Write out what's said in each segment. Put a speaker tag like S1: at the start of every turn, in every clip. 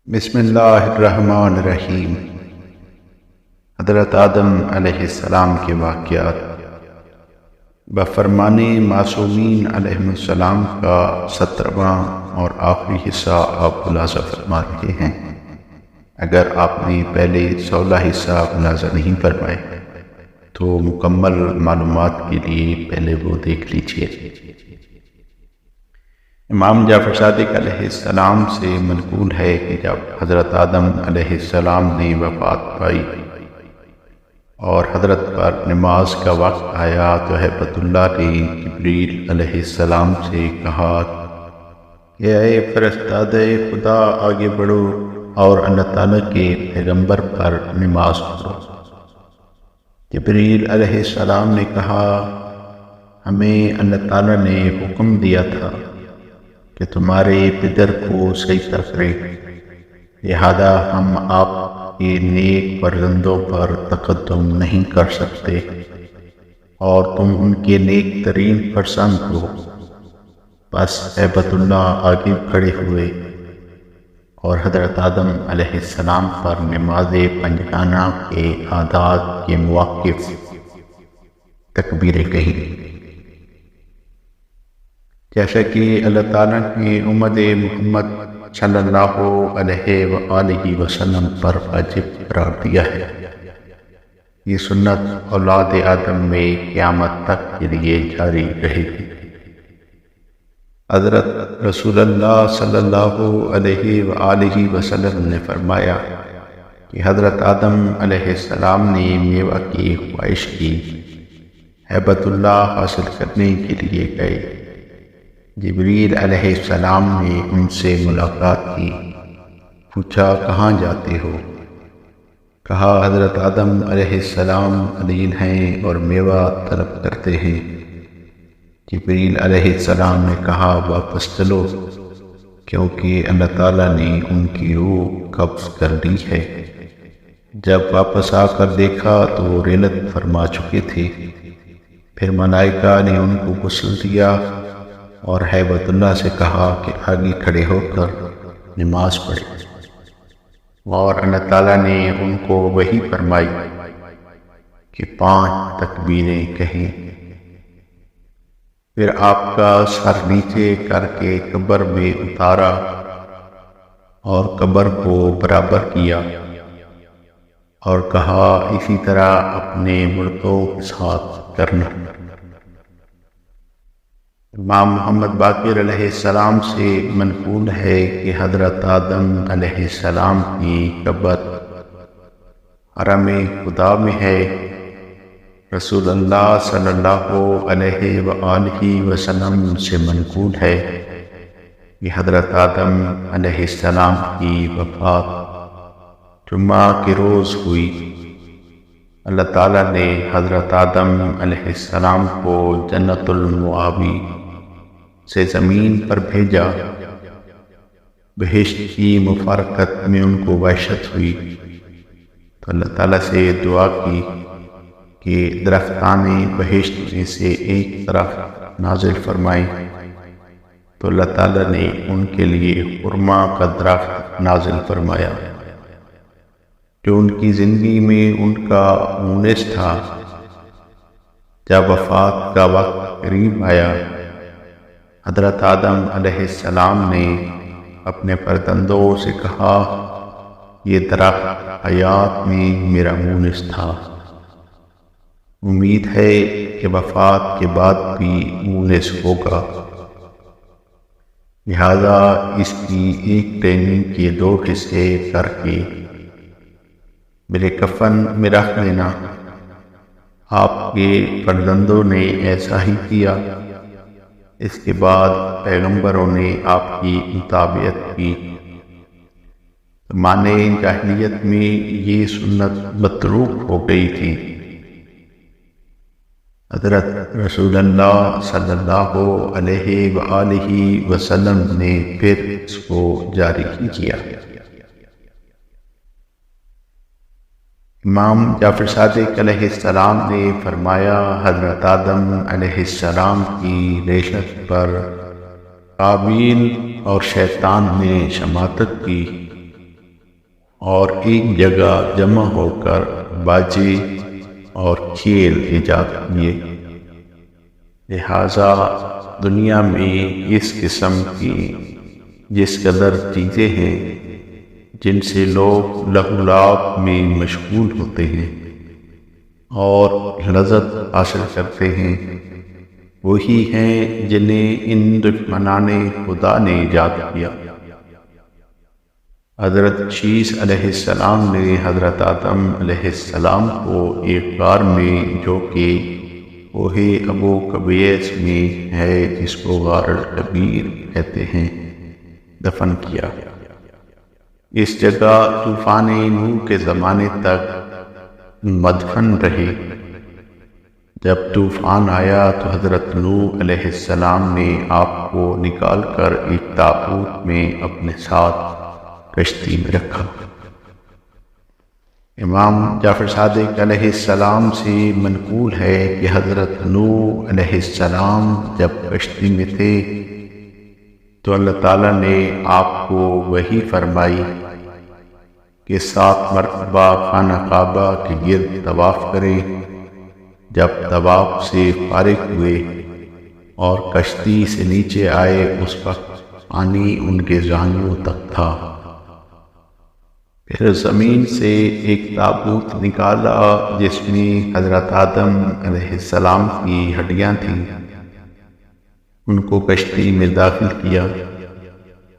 S1: بسم اللہ الرحمن الرحیم۔ حضرت آدم علیہ السلام کے واقعات بفرمان معصومین علیہ السلام کا 17واں اور آخری حصہ آپ ملاحظہ فرما رہے ہیں۔ اگر آپ نے پہلے 16 حصہ ملاحظہ نہیں فرمائے تو مکمل معلومات کے لیے پہلے وہ دیکھ لیجیے۔ امام جعفر صادق علیہ السلام سے منقول ہے کہ جب حضرت آدم علیہ السلام نے وفات پائی اور حضرت پر نماز کا وقت آیا تو ہیبت اللہ نے جبریل علیہ السلام سے کہا کہ اے فرستادہ خدا آگے بڑھو اور اللہ تعالیٰ کے پیغمبر پر نماز پڑھو۔ جبریل علیہ السلام نے کہا ہمیں اللہ تعالیٰ نے حکم دیا تھا کہ تمہارے پدر کو سجدہ کرے، لہذا ہم آپ کے نیک فرزندوں پر تقدم نہیں کر سکتے اور تم ان کے نیک ترین فرزند ہو۔ بس ہیبت اللہ آگے کھڑے ہوئے اور حضرت آدم علیہ السلام پر نماز پنجگانہ کے آداب کے مواقف تکبیریں کہیں، جیسا کہ اللہ تعالیٰ نے امت محمد صلی اللہ علیہ وآلہ وسلم پر واجب قرار دیا ہے۔ یہ سنت اولاد آدم میں قیامت تک کے لیے جاری رہے گی۔ حضرت رسول اللہ صلی اللہ علیہ وآلہ وسلم نے فرمایا کہ حضرت آدم علیہ السلام نے میوہ کی خواہش کی، ہیبت اللہ حاصل کرنے کے لیے گئے۔ جبریل علیہ السلام نے ان سے ملاقات کی، پوچھا کہاں جاتے ہو؟ کہا حضرت آدم علیہ السلام علیل ہیں اور میوہ طلب کرتے ہیں۔ جبریل علیہ السلام نے کہا واپس چلو، کیونکہ اللہ تعالیٰ نے ان کی روح قبض کر لی ہے۔ جب واپس آ کر دیکھا تو وہ رحلت فرما چکے تھے۔ پھر ملائکہ نے ان کو غسل دیا اور ہیبت اللہ سے کہا کہ آگے کھڑے ہو کر نماز پڑھے، اور اللہ تعالیٰ نے ان کو وحی فرمائی کہ 5 تکبیریں کہیں۔ پھر آپ کا سر نیچے کر کے قبر میں اتارا اور قبر کو برابر کیا اور کہا اسی طرح اپنے مردوں کے ساتھ کرنا۔ امام محمد باقر علیہ السلام سے منقول ہے کہ حضرت آدم علیہ السلام کی قبر حرم خدا میں ہے۔ رسول اللہ صلی اللہ علیہ وآلہ وسلم سے منقول ہے کہ حضرت آدم علیہ السلام کی وفات جمعہ کے روز ہوئی۔ اللہ تعالیٰ نے حضرت آدم علیہ السلام کو جنت المأوی سے زمین پر بھیجا۔ بہشت کی مفارقت میں ان کو وحشت ہوئی تو اللہ تعالیٰ سے دعا کی کہ درختان بہشت میں سے ایک درخت نازل فرمائیں، تو اللہ تعالیٰ نے ان کے لیے خرما کا درخت نازل فرمایا، جو ان کی زندگی میں ان کا مونس تھا۔ جب وفات کا وقت قریب آیا، حضرت آدم علیہ السلام نے اپنے فرزندوں سے کہا یہ درخت حیات میں میرا مونس تھا، امید ہے کہ وفات کے بعد بھی مونس ہوگا، لہذا اس کی ایک ٹہنی کے 2 حصے کر کے میرے کفن میں رکھ دینا۔ آپ کے فرزندوں نے ایسا ہی کیا۔ اس کے بعد پیغمبروں نے آپ کی مطابقت کی۔ زمانے جاہلیت میں یہ سنت متروک ہو گئی تھی۔ حضرت رسول اللہ صلی اللہ علیہ وآلہ وسلم نے پھر اس کو جاری کیا۔ امام جعفر صادق علیہ السلام نے فرمایا حضرت آدم علیہ السلام کی ریشت پر قابیل اور شیطان نے شماتت کی اور ایک جگہ جمع ہو کر باجے اور کھیل ایجاد کیے۔ لہٰذا دنیا میں اس قسم کی جس قدر چیزیں ہیں جن سے لوگ لہو لعب میں مشغول ہوتے ہیں اور لذت حاصل کرتے ہیں، وہی ہیں جنہیں ان دشمنان خدا نے ایجاد کیا۔ حضرت شیث علیہ السلام نے حضرت آدم علیہ السلام کو ایک غار میں جو کہ کوہ ابو قبیس میں ہے، جس کو غار الکبیر کہتے ہیں، دفن کیا۔ اس جگہ طوفان نوح کے زمانے تک مدفن رہے۔ جب طوفان آیا تو حضرت نوح علیہ السلام نے آپ کو نکال کر ایک تابوت میں اپنے ساتھ کشتی میں رکھا۔ امام جعفر صادق علیہ السلام سے منقول ہے کہ حضرت نوح علیہ السلام جب کشتی میں تھے تو اللہ تعالیٰ نے آپ کو وحی فرمائی کہ 7 مرتبہ خانہ کعبہ کے گرد طواف کریں۔ جب طواف سے فارغ ہوئے اور کشتی سے نیچے آئے، اس وقت پانی ان کے زانیوں تک تھا۔ پھر زمین سے ایک تابوت نکالا جس میں حضرت آدم علیہ السلام کی ہڈیاں تھیں، ان کو کشتی میں داخل کیا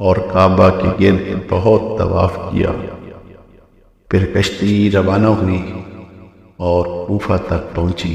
S1: اور کعبہ کے گرد بہت طواف کیا۔ پھر کشتی روانہ ہوئی اور کوفہ تک پہنچی۔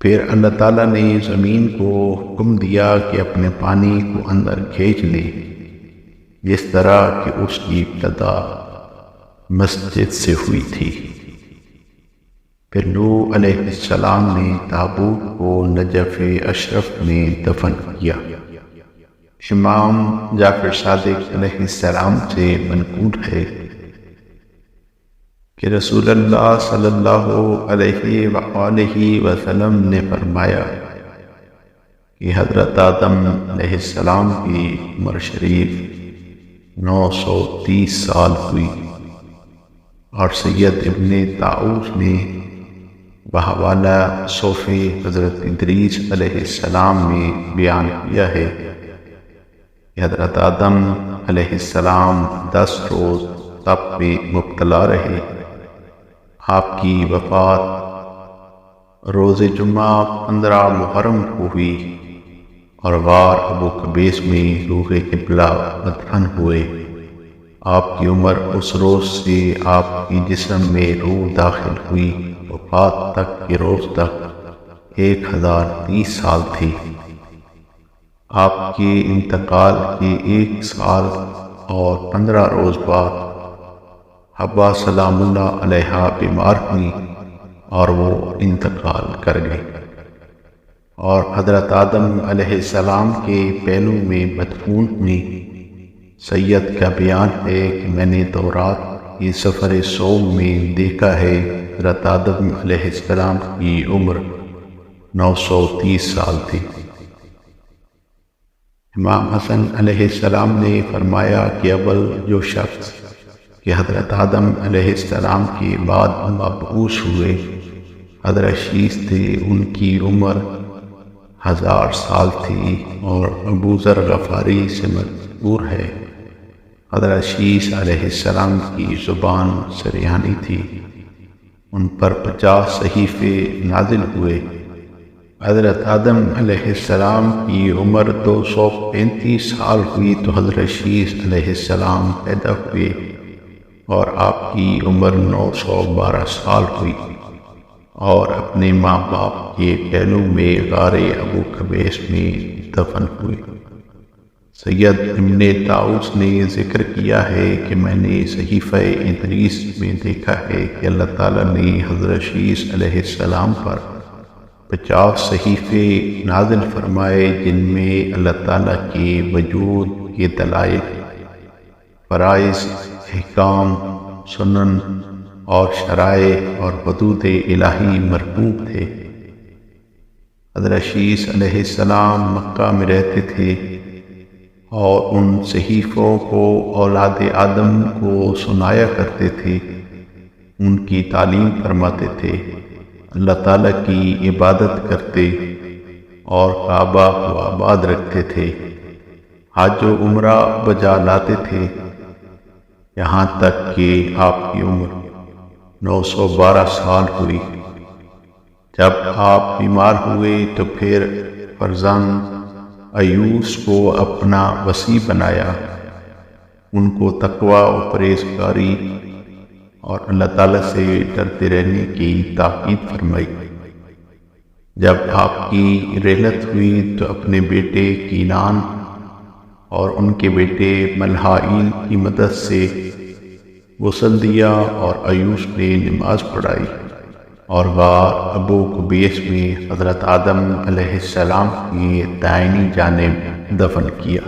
S1: پھر اللہ تعالیٰ نے زمین کو حکم دیا کہ اپنے پانی کو اندر کھینچ لے، جس طرح کہ اس کی ابتدا مسجد سے ہوئی تھی۔ پھر نوح علیہ السلام نے تابوت کو نجف اشرف میں دفن کیا۔ امام جعفر صادق علیہ السلام سے منقول ہے کہ رسول اللہ صلی اللہ علیہ وآلہ وسلم نے فرمایا کہ حضرت آدم علیہ السلام کی عمر شریف 930 سال ہوئی، اور سید ابن طاؤس نے بحوالہ صوف حضرت ادریس علیہ السلام میں بیان کیا ہے کہ حضرت آدم علیہ السلام 10 روز تپ میں مبتلا رہے۔ آپ کی وفات روز جمعہ 15 محرم کو ہوئی اور غار ابو قبیس میں روح قبلہ مدفن ہوئے۔ آپ کی عمر اس روز سے آپ کی جسم میں روح داخل ہوئی وفات تک کے روز تک 1030 سال تھی۔ آپ کے انتقال کے 1 سال اور 15 روز بعد حوا سلام اللہ علیہا بیمار ہوئی اور وہ انتقال کر گئی، اور حضرت آدم علیہ السلام کے پہلو میں مدفون ہوئی۔ سید کا بیان ہے کہ میں نے تورات کی سفر صوم میں دیکھا ہے حضرت آدم علیہ السلام کی عمر 930 سال تھی۔ امام حسن علیہ السلام نے فرمایا کہ اول جو شخص کہ حضرت آدم علیہ السلام کے بعد مبعوث ہوئے حضرت شیث تھے، ان کی عمر 1000 سال تھی، اور ابو ذر غفاری سے مذکور ہے حضرت شیث علیہ السلام کی زبان سریانی تھی، ان پر 50 صحیفے نازل ہوئے۔ حضرت آدم علیہ السلام کی عمر 235 سال ہوئی تو حضرت شیث علیہ السلام پیدا ہوئے اور آپ کی عمر 912 سال ہوئی، اور اپنے ماں باپ کے پہلو میں غار ابو قبیس میں دفن ہوئے۔ سید ابن طاؤس نے ذکر کیا ہے کہ میں نے صحیفہ ادریس میں دیکھا ہے کہ اللہ تعالیٰ نے حضرت شیث علیہ السلام پر 50 صحیفے نازل فرمائے، جن میں اللہ تعالیٰ کے وجود کے دلائل، فرائض، احکام، سنن اور شرائع اور حدود الہی مربوط تھے۔ حضرت شیث علیہ السلام مکہ میں رہتے تھے اور ان صحیفوں کو اولاد آدم کو سنایا کرتے تھے، ان کی تعلیم فرماتے تھے، اللہ تعالیٰ کی عبادت کرتے اور کعبہ کو آباد رکھتے تھے، حج و عمرہ بجا لاتے تھے، یہاں تک کہ آپ کی عمر 912 سال ہوئی۔ جب آپ بیمار ہوئے تو پھر فرزند ایوس کو اپنا وصی بنایا، ان کو تقوی و پرہیزگاری اور اللہ تعالیٰ سے ڈرتے رہنے کی تاکید فرمائی۔ جب آپ کی رحلت ہوئی تو اپنے بیٹے کینان اور ان کے بیٹے ملحائیل کی مدد سے غسل دیا اور ایوس نے نماز پڑھائی اور غار ابو قبیس میں حضرت آدم علیہ السلام کی دائنی جانب دفن کیا۔